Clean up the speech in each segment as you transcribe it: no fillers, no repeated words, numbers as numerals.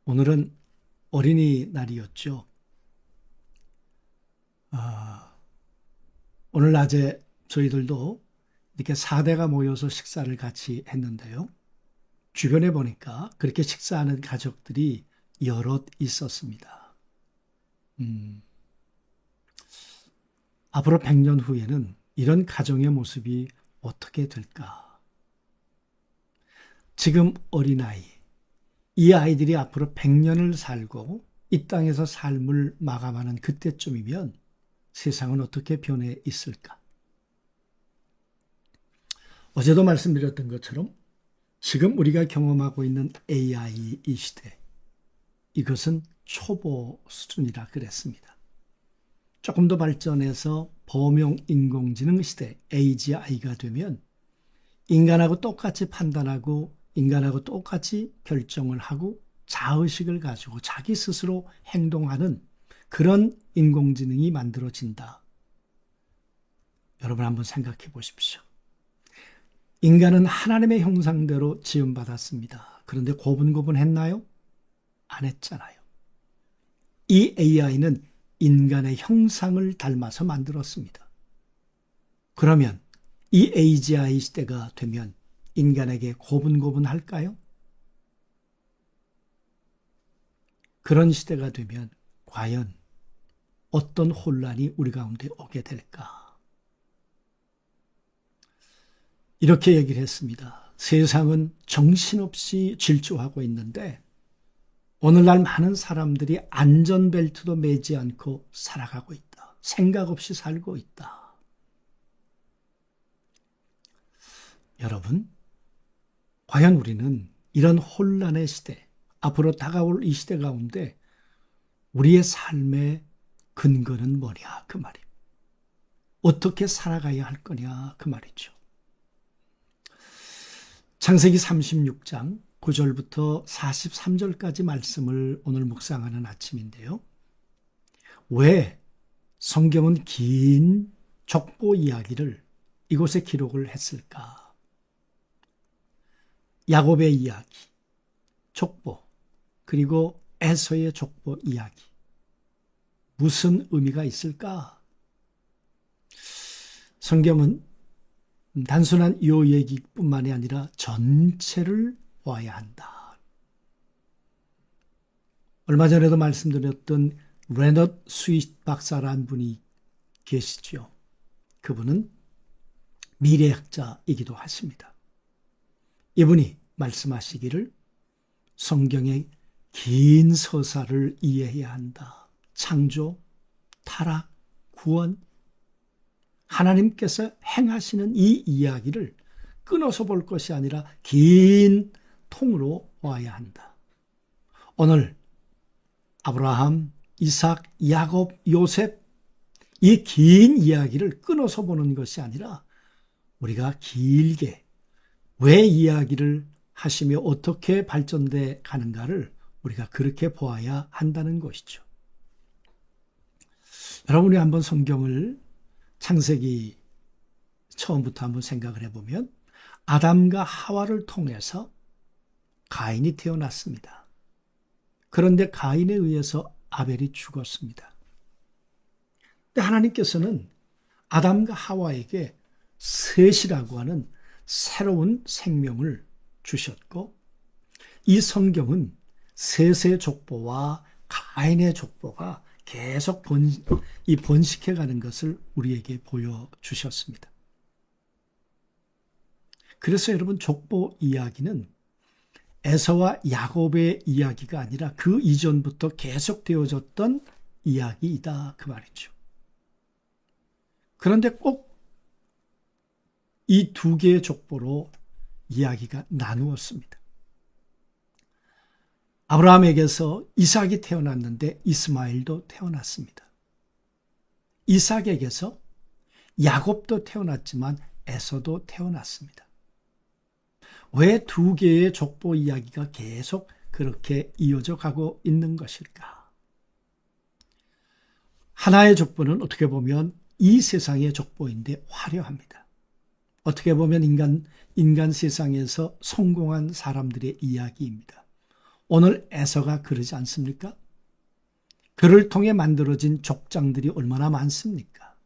오늘은 어린이날이었죠. 오늘 낮에 저희들도 이렇게 4대가 모여서 식사를 같이 했는데요. 주변에 보니까 그렇게 식사하는 가족들이 여럿 있었습니다. 앞으로 100년 후에는 이런 가정의 모습이 어떻게 될까? 지금 어린아이, 이 아이들이 앞으로 100년을 살고 이 땅에서 삶을 마감하는 그때쯤이면 세상은 어떻게 변해 있을까? 어제도 말씀드렸던 것처럼 지금 우리가 경험하고 있는 AI 이 시대, 이것은 초보 수준이라 그랬습니다. 조금 더 발전해서 범용 인공지능 시대, AGI가 되면 인간하고 똑같이 판단하고 인간하고 똑같이 결정을 하고 자의식을 가지고 자기 스스로 행동하는 그런 인공지능이 만들어진다. 여러분 한번 생각해 보십시오. 인간은 하나님의 형상대로 지음받았습니다. 그런데 고분고분했나요? 안 했잖아요. 이 AI는 인간의 형상을 닮아서 만들었습니다. 그러면 이 AGI 시대가 되면 인간에게 고분고분할까요? 그런 시대가 되면 과연 어떤 혼란이 우리 가운데 오게 될까? 이렇게 얘기를 했습니다. 세상은 정신없이 질주하고 있는데 오늘날 많은 사람들이 안전벨트도 매지 않고 살아가고 있다. 생각 없이 살고 있다. 여러분, 과연 우리는 이런 혼란의 시대, 앞으로 다가올 이 시대 가운데 우리의 삶의 근거는 뭐냐 그 말이에요. 어떻게 살아가야 할 거냐 그 말이죠. 창세기 36장 9절부터 43절까지 말씀을 오늘 묵상하는 아침인데요. 왜 성경은 긴 족보 이야기를 이곳에 기록을 했을까? 야곱의 이야기, 족보, 그리고 에서의 족보 이야기. 무슨 의미가 있을까? 성경은 단순한 요 얘기뿐만이 아니라 전체를 봐야 한다. 얼마 전에도 말씀드렸던 레넛 스윗 박사라는 분이 계시죠. 그분은 미래학자이기도 하십니다. 이분이 말씀하시기를 성경의 긴 서사를 이해해야 한다. 창조, 타락, 구원, 하나님께서 행하시는 이 이야기를 끊어서 볼 것이 아니라 긴 통으로 와야 한다. 오늘 아브라함, 이삭, 야곱, 요셉 이 긴 이야기를 끊어서 보는 것이 아니라 우리가 길게 왜 이야기를 하시며 어떻게 발전돼 가는가를 우리가 그렇게 보아야 한다는 것이죠. 여러분이 한번 성경을 창세기 처음부터 한번 생각을 해보면 아담과 하와를 통해서 가인이 태어났습니다. 그런데 가인에 의해서 아벨이 죽었습니다. 근데 하나님께서는 아담과 하와에게 셋이라고 하는 새로운 생명을 주셨고 이 성경은 셋의 족보와 가인의 족보가 계속 번식해가는 것을 우리에게 보여주셨습니다. 그래서 여러분 족보 이야기는 에서와 야곱의 이야기가 아니라 그 이전부터 계속 되어졌던 이야기이다 그 말이죠. 그런데 꼭 이 두 개의 족보로 이야기가 나누었습니다. 아브라함에게서 이삭이 태어났는데 이스마엘도 태어났습니다. 이삭에게서 야곱도 태어났지만 에서도 태어났습니다. 왜 두 개의 족보 이야기가 계속 그렇게 이어져 가고 있는 것일까? 하나의 족보는 어떻게 보면 이 세상의 족보인데 화려합니다. 어떻게 보면 인간 세상에서 성공한 사람들의 이야기입니다. 오늘 에서가 그러지 않습니까? 그를 통해 만들어진 족장들이 얼마나 많습니까?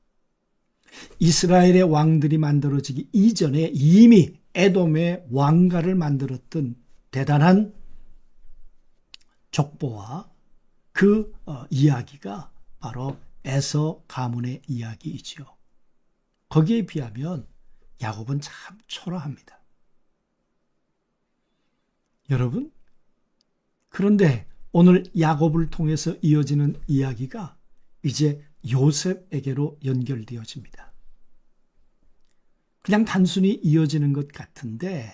이스라엘의 왕들이 만들어지기 이전에 이미 에돔의 왕가를 만들었던 대단한 족보와 그 이야기가 바로 에서 가문의 이야기이지요. 거기에 비하면 야곱은 참 초라합니다. 여러분, 그런데 오늘 야곱을 통해서 이어지는 이야기가 이제 요셉에게로 연결되어집니다. 그냥 단순히 이어지는 것 같은데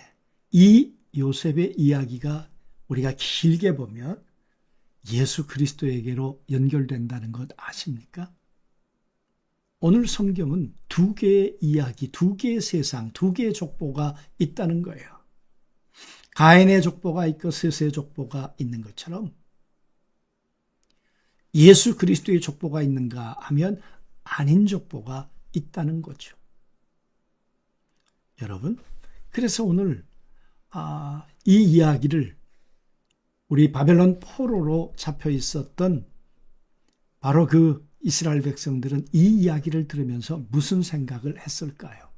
이 요셉의 이야기가 우리가 길게 보면 예수 그리스도에게로 연결된다는 것 아십니까? 오늘 성경은 두 개의 이야기, 두 개의 세상, 두 개의 족보가 있다는 거예요. 가인의 족보가 있고 셋의 족보가 있는 것처럼 예수 그리스도의 족보가 있는가 하면 아닌 족보가 있다는 거죠. 여러분, 그래서 오늘 이 이야기를 우리 바벨론 포로로 잡혀 있었던 바로 그 이스라엘 백성들은 이 이야기를 들으면서 무슨 생각을 했을까요?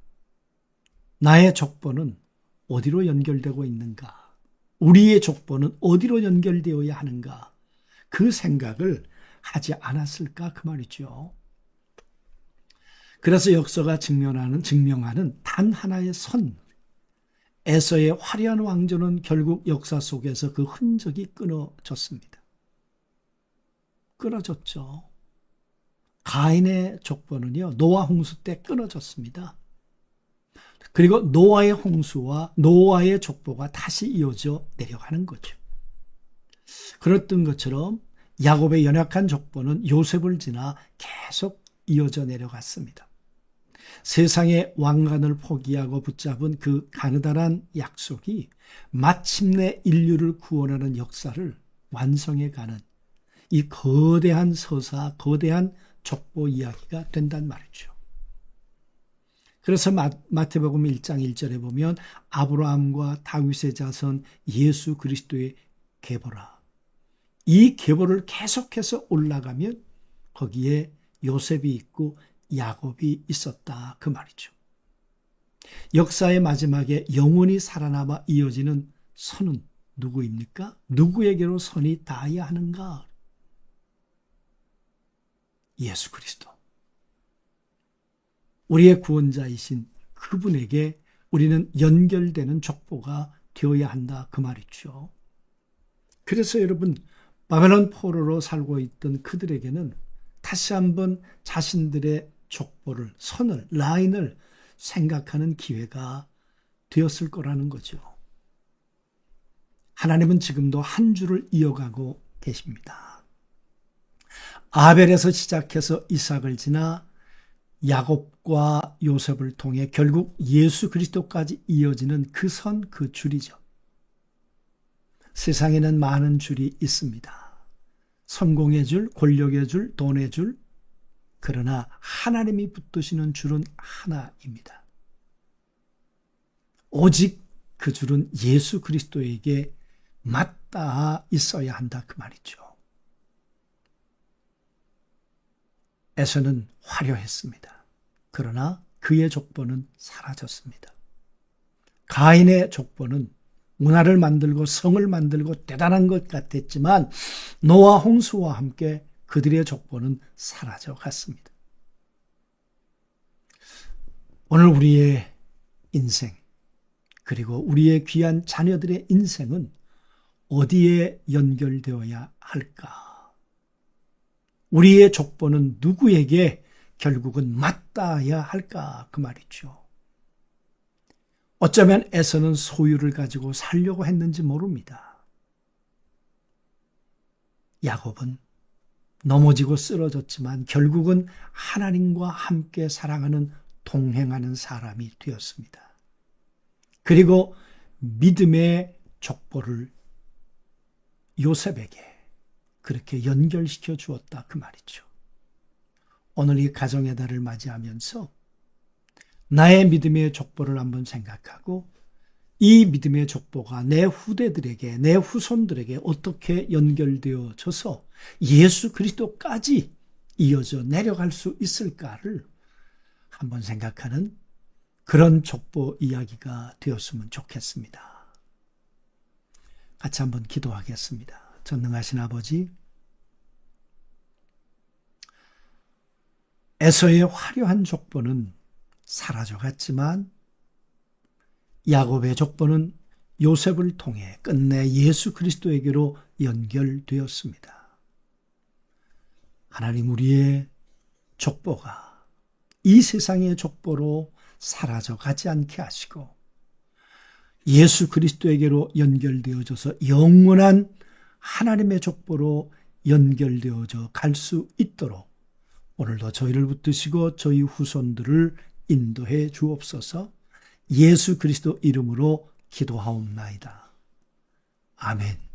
나의 족보는 어디로 연결되고 있는가? 우리의 족보는 어디로 연결되어야 하는가? 그 생각을 하지 않았을까 그 말이죠. 그래서 역사가 증명하는 단 하나의 선, 에서의 화려한 왕조는 결국 역사 속에서 그 흔적이 끊어졌습니다. 끊어졌죠. 가인의 족보는요, 노아 홍수 때 끊어졌습니다. 그리고 노아의 홍수와 노아의 족보가 다시 이어져 내려가는 거죠. 그랬던 것처럼 야곱의 연약한 족보는 요셉을 지나 계속 이어져 내려갔습니다. 세상의 왕관을 포기하고 붙잡은 그 가느다란 약속이 마침내 인류를 구원하는 역사를 완성해가는 이 거대한 서사, 거대한 족보 이야기가 된단 말이죠. 그래서 마태복음 1장 1절에 보면 아브라함과 다윗의 자손 예수 그리스도의 계보라. 이 계보를 계속해서 올라가면 거기에 요셉이 있고 야곱이 있었다 그 말이죠. 역사의 마지막에 영원히 살아남아 이어지는 선은 누구입니까? 누구에게로 선이 닿아야 하는가? 예수 그리스도. 우리의 구원자이신 그분에게 우리는 연결되는 족보가 되어야 한다 그 말이죠. 그래서 여러분, 바벨론 포로로 살고 있던 그들에게는 다시 한번 자신들의 족보를, 선을, 라인을 생각하는 기회가 되었을 거라는 거죠. 하나님은 지금도 한 줄을 이어가고 계십니다. 아벨에서 시작해서 이삭을 지나 야곱과 요셉을 통해 결국 예수 그리스도까지 이어지는 그 선, 그 줄이죠. 세상에는 많은 줄이 있습니다. 성공의 줄, 권력의 줄, 돈의 줄. 그러나 하나님이 붙드시는 줄은 하나입니다. 오직 그 줄은 예수 그리스도에게 맞닿아 있어야 한다 그 말이죠. 에서는 화려했습니다. 그러나 그의 족보는 사라졌습니다. 가인의 족보는 문화를 만들고 성을 만들고 대단한 것 같았지만 노아 홍수와 함께 그들의 족보는 사라져 갔습니다. 오늘 우리의 인생 그리고 우리의 귀한 자녀들의 인생은 어디에 연결되어야 할까? 우리의 족보는 누구에게 결국은 맞닿아야 할까? 그 말이죠. 어쩌면 에서는 소유를 가지고 살려고 했는지 모릅니다. 야곱은 넘어지고 쓰러졌지만 결국은 하나님과 함께 사랑하는 동행하는 사람이 되었습니다. 그리고 믿음의 족보를 요셉에게 그렇게 연결시켜 주었다 그 말이죠. 오늘 이 가정의 달을 맞이하면서 나의 믿음의 족보를 한번 생각하고 이 믿음의 족보가 내 후대들에게, 내 후손들에게 어떻게 연결되어져서 예수 그리스도까지 이어져 내려갈 수 있을까를 한번 생각하는 그런 족보 이야기가 되었으면 좋겠습니다. 같이 한번 기도하겠습니다. 전능하신 아버지, 에서의 화려한 족보는 사라져갔지만 야곱의 족보는 요셉을 통해 끝내 예수 그리스도에게로 연결되었습니다. 하나님, 우리의 족보가 이 세상의 족보로 사라져가지 않게 하시고 예수 그리스도에게로 연결되어져서 영원한 하나님의 족보로 연결되어져 갈 수 있도록 오늘도 저희를 붙드시고 저희 후손들을 인도해 주옵소서. 예수 그리스도 이름으로 기도하옵나이다. 아멘.